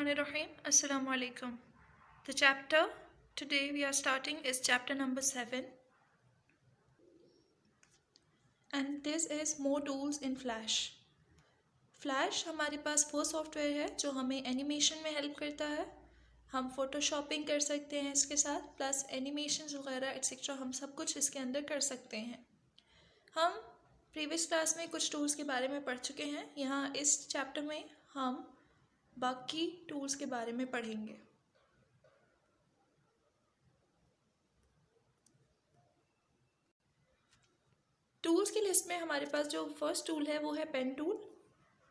Bismillahirrahmanirrahim. Assalamu alaikum. The chapter today we are starting is chapter number 7, and this is more tools in Flash. Flash हमारे पास वो software है जो हमें animation में help करता है. हम फोटोशॉपिंग कर सकते हैं इसके साथ, प्लस एनिमेशन वगैरह एट्सेट्रा हम सब कुछ इसके अंदर कर सकते हैं. हम प्रीवियस क्लास में कुछ टूल्स के बारे में पढ़ चुके हैं. यहाँ इस चैप्टर में हम बाकी टूल्स के बारे में पढ़ेंगे. टूल्स की लिस्ट में हमारे पास जो फर्स्ट टूल है वो है pen tool.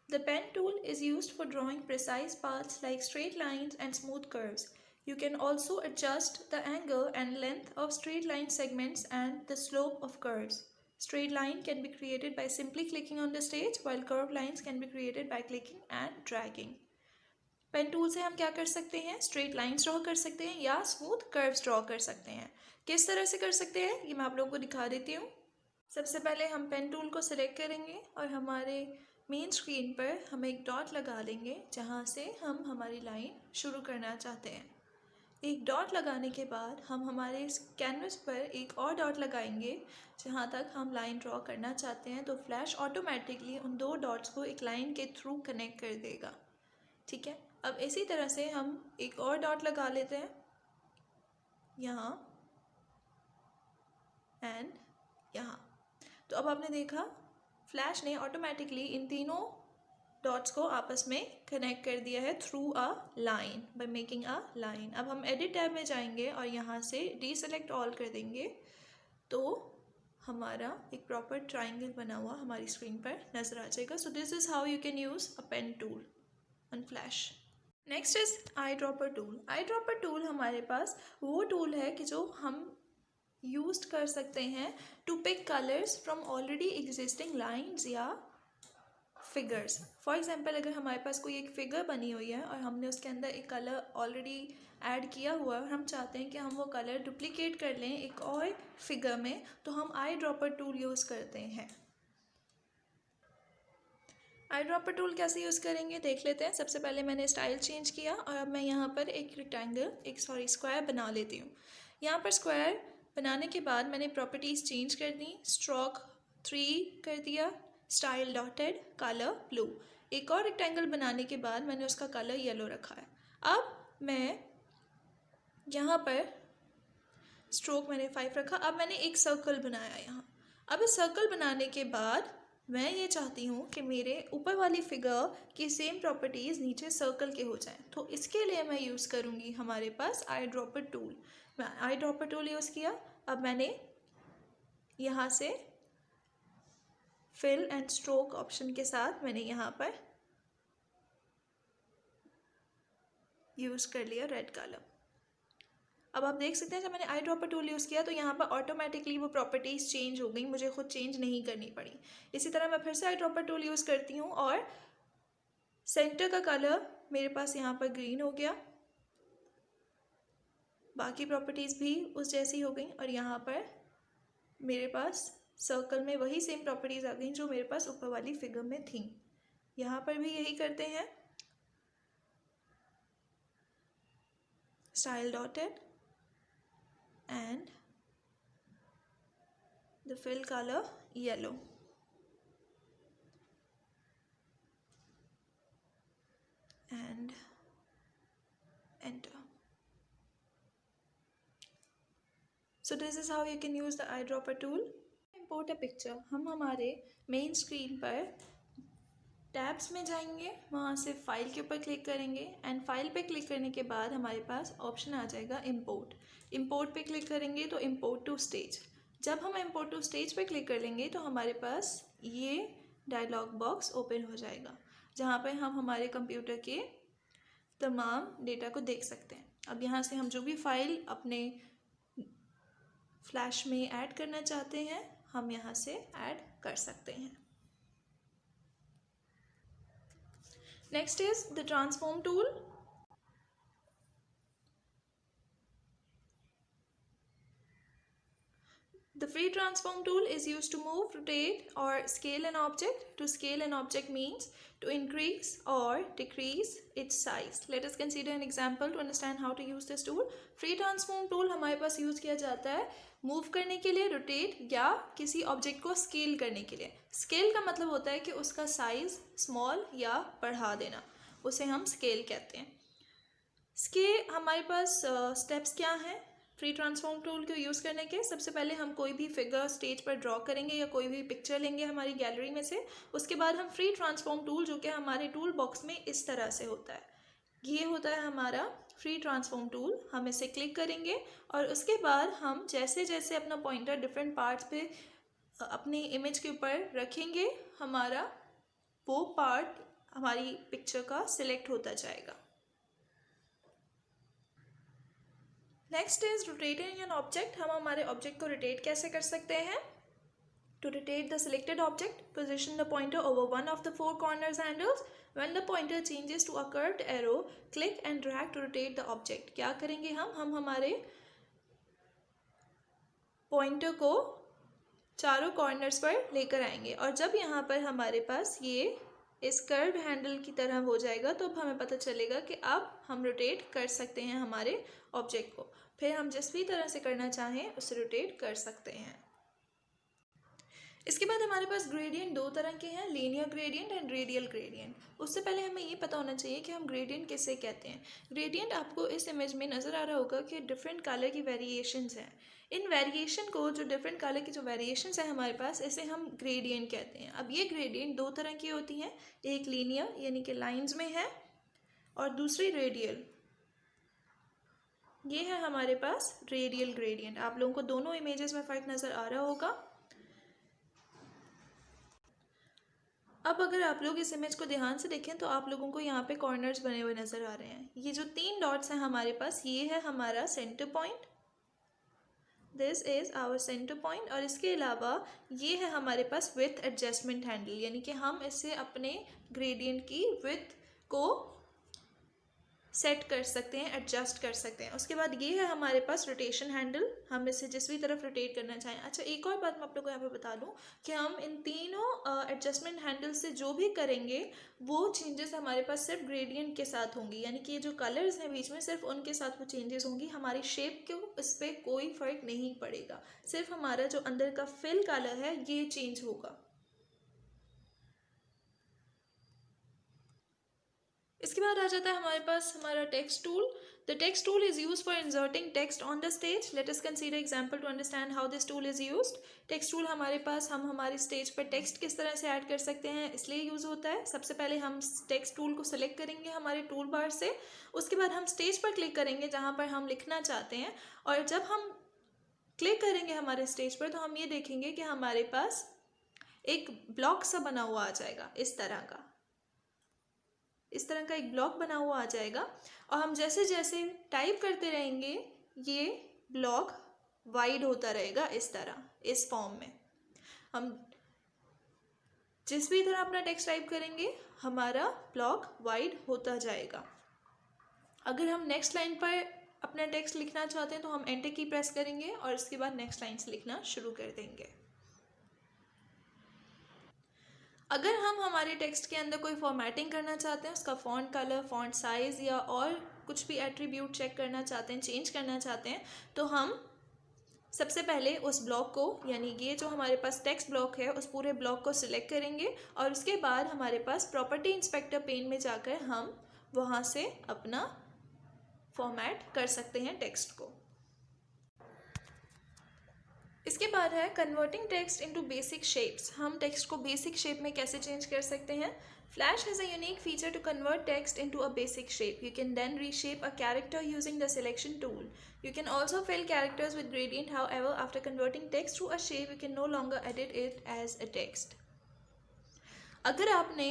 The pen tool is used for drawing precise paths like straight lines and smooth curves. You can also adjust the angle and length of straight line segments and the slope of curves. Straight line can be created by simply clicking on the stage, while curved lines can be created by clicking and dragging. Pen tool से हम क्या कर सकते हैं? Straight lines draw कर सकते हैं या स्मूथ कर्व्स ड्रॉ कर सकते हैं. किस तरह से कर सकते हैं ये मैं आप लोगों को दिखा देती हूँ. सबसे पहले हम पेन टूल को सिलेक्ट करेंगे और हमारे मेन स्क्रीन पर हम एक डॉट लगा लेंगे जहाँ से हम हमारी लाइन शुरू करना चाहते हैं. एक डॉट लगाने के बाद हम हमारे इस कैनवस पर एक और डॉट लगाएंगे जहाँ तक हम लाइन ड्रॉ करना चाहते हैं. तो फ्लैश ऑटोमेटिकली उन दो डॉट्स को एक लाइन के थ्रू कनेक्ट कर देगा. ठीक है. अब इसी तरह से हम एक और डॉट लगा लेते हैं यहाँ एंड यहाँ. तो अब आपने देखा फ्लैश ने ऑटोमेटिकली इन तीनों डॉट्स को आपस में कनेक्ट कर दिया है through a line, by making a line. अब हम एडिट टैब में जाएंगे और यहाँ से डीसेलेक्ट ऑल कर देंगे तो हमारा एक प्रॉपर ट्राइंगल बना हुआ हमारी स्क्रीन पर नज़र आ जाएगा. So this is how you can use a pen tool on Flash. Next is eyedropper tool. Eyedropper tool हमारे पास वो टूल है कि जो हम यूज कर सकते हैं to pick colours from already existing lines या फिगर्स. फॉर एग्जाम्पल अगर हमारे पास कोई एक फिगर बनी हुई है और हमने उसके अंदर एक कलर ऑलरेडी ऐड किया हुआ है और हम चाहते हैं कि हम वो कलर डुप्लीकेट कर लें एक और फिगर में, तो हम आई ड्रॉपर टूल यूज़ करते हैं. आई ड्रॉपर टूल कैसे यूज़ करेंगे देख लेते हैं. सबसे पहले मैंने स्टाइल चेंज किया और अब मैं यहाँ पर एक रेक्टेंगल स्क्वायर बना लेती हूँ. यहाँ पर स्क्वायर बनाने के बाद मैंने प्रॉपर्टीज़ चेंज कर दी. स्ट्रोक 3 कर दिया, स्टाइल डॉटेड, कलर ब्लू. एक और रेक्टेंगल बनाने के बाद मैंने उसका कलर येलो रखा है. अब मैं यहाँ पर स्ट्रोक मैंने 5 रखा. अब मैंने एक सर्कल बनाया यहाँ. अब इस सर्कल बनाने के बाद मैं ये चाहती हूँ कि मेरे ऊपर वाली फिगर की सेम प्रॉपर्टीज़ नीचे सर्कल के हो जाएं. तो इसके लिए मैं यूज़ करूँगी हमारे पास आई ड्रॉपर टूल. मैं आई ड्रॉपर टूल यूज़ किया. अब मैंने यहाँ से फिल एंड स्ट्रोक ऑप्शन के साथ मैंने यहाँ पर यूज़ कर लिया रेड कलर. अब आप देख सकते हैं जब मैंने आई ड्रॉपर टूल यूज़ किया तो यहाँ पर ऑटोमेटिकली वो प्रॉपर्टीज़ चेंज हो गई, मुझे खुद चेंज नहीं करनी पड़ी. इसी तरह मैं फिर से आई ड्रॉपर टूल यूज़ करती हूँ और सेंटर का कलर मेरे पास यहाँ पर ग्रीन हो गया. बाकी प्रॉपर्टीज़ भी उस जैसी हो गई और यहाँ पर मेरे पास सर्कल में वही सेम प्रॉपर्टीज़ आ गई जो मेरे पास ऊपर वाली फिगर में थी. यहाँ पर भी यही करते हैं. Style dotted and the fill color yellow. And enter. So this is how you can use the eyedropper tool. Import a picture. हम हमारे मेन स्क्रीन पर टैब्स में जाएंगे, वहाँ से फाइल के ऊपर क्लिक करेंगे एंड फाइल पे क्लिक करने के बाद हमारे पास ऑप्शन आ जाएगा इम्पोर्ट. इम्पोर्ट पे क्लिक करेंगे तो इम्पोर्ट टू स्टेज. जब हम इम्पोर्ट टू स्टेज पे क्लिक कर लेंगे तो हमारे पास ये डायलॉग बॉक्स ओपन हो जाएगा जहाँ पे हम हमारे कंप्यूटर के तमाम डेटा को देख सकते हैं. अब यहाँ से हम जो भी फाइल अपने फ्लैश में ऐड करना चाहते हैं हम यहाँ से ऐड कर सकते हैं. Next is the transform tool. The free transform tool is used to move, rotate or scale an object. To scale an object means to increase or decrease its size. Let us consider an example to understand how to use this tool. Free transform tool हमारे पास use किया जाता है move करने के लिए, rotate या किसी object को स्केल करने के लिए. स्केल का मतलब होता है कि उसका साइज स्मॉल या बढ़ा देना, उसे हम स्केल कहते हैं. इसके हमारे पास स्टेप्स क्या हैं फ्री ट्रांसफॉर्म टूल को यूज़ करने के. सबसे पहले हम कोई भी फिगर स्टेज पर ड्रॉ करेंगे या कोई भी पिक्चर लेंगे हमारी गैलरी में से. उसके बाद हम फ्री ट्रांसफॉर्म टूल, जो कि हमारे टूल बॉक्स में इस तरह से होता है, ये होता है हमारा फ्री ट्रांसफॉर्म टूल. हम इसे क्लिक करेंगे और उसके बाद हम जैसे जैसे अपना पॉइंटर डिफरेंट पार्ट्स पे अपनी इमेज के ऊपर रखेंगे, हमारा वो पार्ट हमारी पिक्चर का सिलेक्ट होता जाएगा. Next is rotating an object. हम हमारे ऑब्जेक्ट को रोटेट कैसे कर सकते हैं. To rotate the selected object, position the pointer over one of the four corners handles. When the pointer changes to a curved arrow, click and drag to rotate the object. क्या करेंगे हम हमारे pointer को चारों corners पर लेकर आएंगे और जब यहाँ पर हमारे पास ये इस कर्व हैंडल की तरह हो जाएगा तो अब हमें पता चलेगा कि अब हम रोटेट कर सकते हैं हमारे ऑब्जेक्ट को. फिर हम जिस भी तरह से करना चाहें उसे रोटेट कर सकते हैं. इसके बाद हमारे पास ग्रेडियंट दो तरह के हैं, linear gradient and radial gradient. उससे पहले हमें ये पता होना चाहिए कि हम ग्रेडियंट किसे कहते हैं. ग्रेडियंट आपको इस इमेज में नज़र आ रहा होगा कि डिफरेंट कलर की वेरिएशंस हैं. इन वेरिएशन को, जो डिफरेंट कलर की जो वेरिएशंस हैं हमारे पास, इसे हम ग्रेडियंट कहते हैं. अब ये ग्रेडियंट दो तरह की होती हैं, एक लीनियर यानी कि लाइंस में है और दूसरी रेडियल. ये है हमारे पास रेडियल ग्रेडियंट. आप लोगों को दोनों इमेजेस में फ़र्क नज़र आ रहा होगा. अब अगर आप लोग इस इमेज को ध्यान से देखें तो आप लोगों को यहाँ पे कॉर्नर्स बने हुए नज़र आ रहे हैं. ये जो 3 डॉट्स हैं हमारे पास, ये है हमारा centre point. This is our centre point. और इसके अलावा ये है हमारे पास विथ एडजस्टमेंट हैंडल, यानी कि हम इससे अपने ग्रेडियंट की विथ को सेट कर सकते हैं, एडजस्ट कर सकते हैं. उसके बाद ये है हमारे पास रोटेशन हैंडल, हम इसे जिस भी तरफ रोटेट करना चाहें. अच्छा, एक और बात मैं आप लोगों को यहाँ पे बता दूं कि हम इन तीनों एडजस्टमेंट हैंडल से जो भी करेंगे वो चेंजेस हमारे पास सिर्फ ग्रेडियंट के साथ होंगी, यानी कि ये जो कलर्स हैं बीच में सिर्फ उनके साथ वो चेंजेस होंगी. हमारी शेप को इस पर कोई फ़र्क नहीं पड़ेगा, सिर्फ हमारा जो अंदर का फिल कलर है ये चेंज होगा. इसके बाद आ जाता है हमारे पास हमारा text tool. The text tool is use for inserting text on the stage. Let us consider example to understand how this tool is used. Text tool हमारे पास, हम हमारी स्टेज पर टेक्स्ट किस तरह से ऐड कर सकते हैं इसलिए यूज़ होता है. सबसे पहले हम टेक्स्ट टूल को सेलेक्ट करेंगे हमारे टूल बार से. उसके बाद हम स्टेज पर क्लिक करेंगे जहाँ पर हम लिखना चाहते हैं और जब हम क्लिक करेंगे हमारे स्टेज पर तो हम ये देखेंगे कि हमारे पास एक ब्लॉक सा बना हुआ आ जाएगा. इस तरह का एक ब्लॉक बना हुआ आ जाएगा और हम जैसे जैसे टाइप करते रहेंगे ये ब्लॉक वाइड होता रहेगा. इस तरह, इस फॉर्म में हम जिस भी तरह अपना टेक्स्ट टाइप करेंगे हमारा ब्लॉक वाइड होता जाएगा. अगर हम नेक्स्ट लाइन पर अपना टेक्स्ट लिखना चाहते हैं तो हम एंटर की प्रेस करेंगे और इसके बाद नेक्स्ट लाइन से लिखना शुरू कर देंगे. अगर हम हमारे टेक्स्ट के अंदर कोई फॉर्मेटिंग करना चाहते हैं, उसका फ़ॉन्ट कलर, फ़ॉन्ट साइज़ या और कुछ भी एट्रीब्यूट चेक करना चाहते हैं, चेंज करना चाहते हैं, तो हम सबसे पहले उस ब्लॉक को, यानी ये जो हमारे पास टेक्स्ट ब्लॉक है उस पूरे ब्लॉक को सिलेक्ट करेंगे और उसके बाद हमारे पास प्रॉपर्टी इंस्पेक्टर पेन में जाकर हम वहाँ से अपना फॉर्मेट कर सकते हैं टेक्स्ट को. इसके बाद है converting text into basic shapes. हम टेक्स्ट को बेसिक शेप में कैसे चेंज कर सकते हैं. Flash has a unique feature to convert text into a basic shape. You can then reshape a character using the selection tool. You can also fill characters with gradient. However, after converting text to a shape, you can no longer edit it as a text. अगर आपने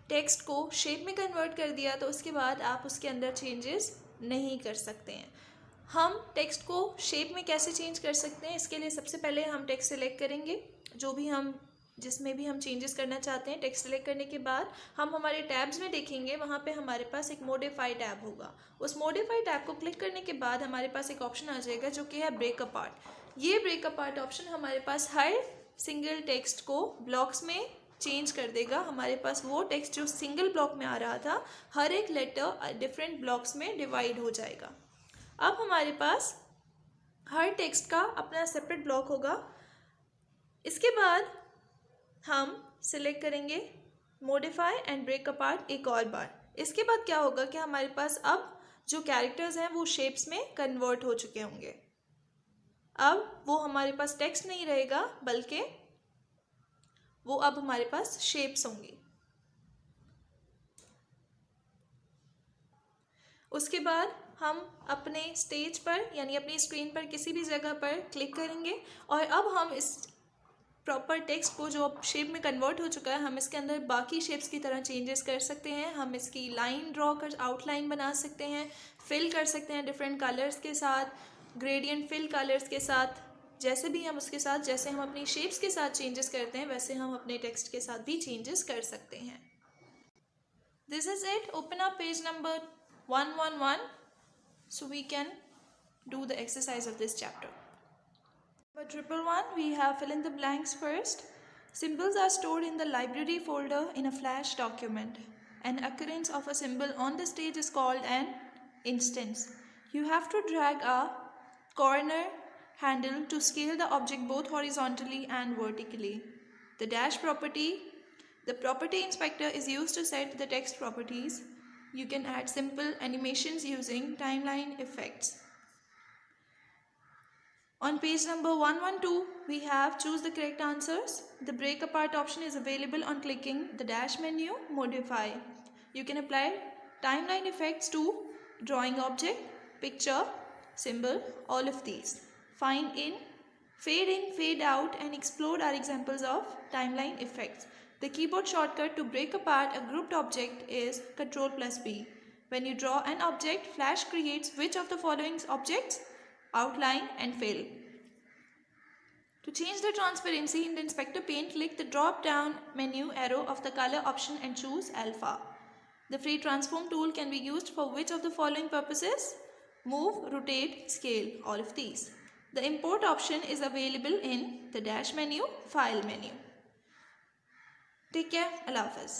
text को shape में convert कर दिया तो उसके बाद आप उसके अंदर चेंजेस नहीं कर सकते हैं. हम टेक्स्ट को शेप में कैसे चेंज कर सकते हैं, इसके लिए सबसे पहले हम टेक्स्ट सेलेक्ट करेंगे, जो भी हम जिसमें भी हम चेंजेस करना चाहते हैं. टेक्स्ट सेलेक्ट करने के बाद हम हमारे टैब्स में देखेंगे, वहाँ पे हमारे पास एक मॉडिफाई टैब होगा. उस मॉडिफाई टैब को क्लिक करने के बाद हमारे पास एक ऑप्शन आ जाएगा जो कि है ब्रेक अपार्ट. ये ब्रेक अपार्ट ऑप्शन हमारे पास हर सिंगल टेक्स्ट को ब्लॉक्स में चेंज कर देगा। हमारे पास वो टेक्स्ट जो सिंगल ब्लॉक में आ रहा था, हर एक लेटर डिफरेंट ब्लॉक्स में डिवाइड हो जाएगा। अब हमारे पास हर टेक्स्ट का अपना सेपरेट ब्लॉक होगा। इसके बाद हम सिलेक्ट करेंगे मॉडिफाई एंड ब्रेक अपार्ट एक और बार। इसके बाद क्या होगा कि हमारे पास अब जो कैरेक्टर्स हैं वो शेप्स में कन्वर्ट हो चुके होंगे। अब वो हमारे पास टेक्स्ट नहीं रहेगा, बल्कि वो अब हमारे पास शेप्स होंगी। उसके बाद हम अपने स्टेज पर यानी अपनी स्क्रीन पर किसी भी जगह पर क्लिक करेंगे और अब हम इस प्रॉपर टेक्स्ट को जो अब शेप में कन्वर्ट हो चुका है, हम इसके अंदर बाकी शेप्स की तरह चेंजेस कर सकते हैं। हम इसकी लाइन ड्रॉ कर आउटलाइन बना सकते हैं, फिल कर सकते हैं डिफरेंट कलर्स के साथ, ग्रेडियंट फिल कलर्स के साथ, जैसे भी हम उसके साथ, जैसे हम अपनी शेप्स के साथ चेंजेस करते हैं वैसे हम अपने टेक्स्ट के साथ भी चेंजेस कर सकते हैं। This is it. Open up page number 111 so we can do the exercise of this chapter. For 111 we have fill in the blanks first. Symbols are stored in the library folder in a flash document. An occurrence of a symbol on the stage is called an instance. You have to drag a corner handle to scale the object both horizontally and vertically. The dash property. The property inspector is used to set the text properties. You can add simple animations using timeline effects. On page number 112, we have choose the correct answers. The break apart option is available on clicking the dash menu, modify. You can apply timeline effects to drawing object, picture, symbol, all of these. Fade in, fade out, and explode are examples of timeline effects. The keyboard shortcut to break apart a grouped object is Ctrl+B. When you draw an object, Flash creates which of the following objects? Outline and fill. To change the transparency in the inspector pane, click the drop down menu arrow of the color option and choose alpha. The free transform tool can be used for which of the following purposes? Move, rotate, scale, all of these. The import option is available in the dash menu, file menu. Take care. Allah Hafiz.